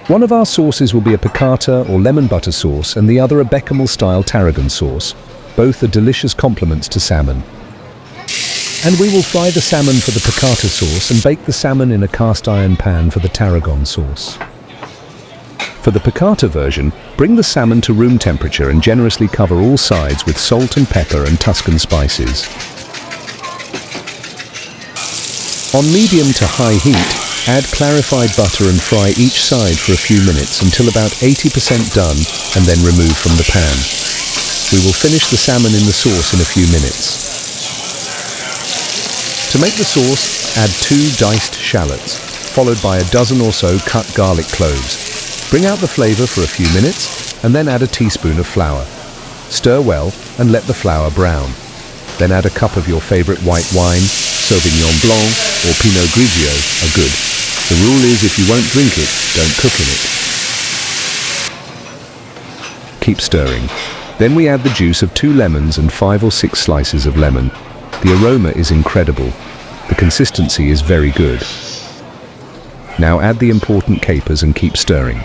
One of our sauces will be a piccata or lemon butter sauce and the other a bechamel-style tarragon sauce. Both are delicious complements to salmon. And we will fry the salmon for the piccata sauce and bake the salmon in a cast iron pan for the tarragon sauce. For the piccata version, bring the salmon to room temperature and generously cover all sides with salt and pepper and Tuscan spices. On medium to high heat, add clarified butter and fry each side for a few minutes until about 80% done and then remove from the pan. We will finish the salmon in the sauce in a few minutes. To make the sauce, add 2 diced shallots, followed by a dozen or so cut garlic cloves. Bring out the flavor for a few minutes and then add a teaspoon of flour. Stir well and let the flour brown. Then add a cup of your favorite white wine. Sauvignon Blanc or Pinot Grigio are good. The rule is if you won't drink it, don't cook in it. Keep stirring. Then we add the juice of 2 lemons and 5 or 6 slices of lemon. The aroma is incredible. The consistency is very good. Now add the important capers and keep stirring.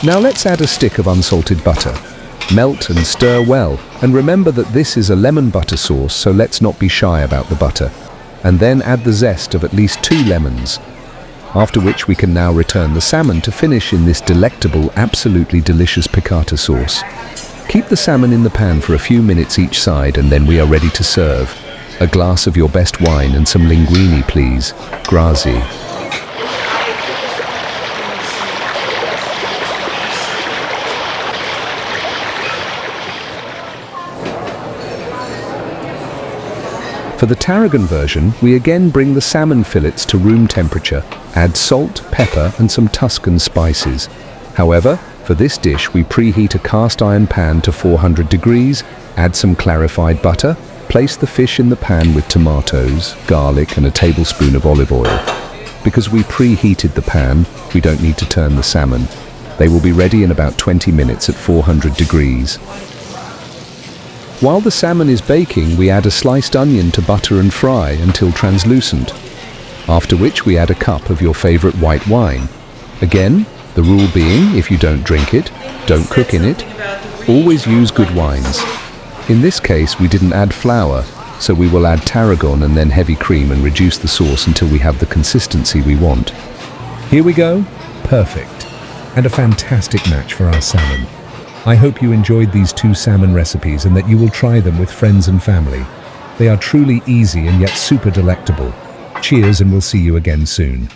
Now let's add a stick of unsalted butter. Melt and stir well, and remember that this is a lemon butter sauce, so let's not be shy about the butter. And then add the zest of at least 2 lemons. After which we can now return the salmon to finish in this delectable, absolutely delicious piccata sauce. Keep the salmon in the pan for a few minutes each side and then we are ready to serve. A glass of your best wine and some linguine, please. Grazie. For the tarragon version, we again bring the salmon fillets to room temperature, add salt, pepper and some Tuscan spices. However, for this dish we preheat a cast iron pan to 400 degrees, add some clarified butter, place the fish in the pan with tomatoes, garlic and a tablespoon of olive oil. Because we preheated the pan, we don't need to turn the salmon. They will be ready in about 20 minutes at 400 degrees. While the salmon is baking, we add a sliced onion to butter and fry until translucent. After which we add a cup of your favorite white wine. Again, the rule being, if you don't drink it, don't cook in it. Always use good wines. In this case, we didn't add flour, so we will add tarragon and then heavy cream and reduce the sauce until we have the consistency we want. Here we go. Perfect. And a fantastic match for our salmon. I hope you enjoyed these 2 salmon recipes and that you will try them with friends and family. They are truly easy and yet super delectable. Cheers, and we'll see you again soon.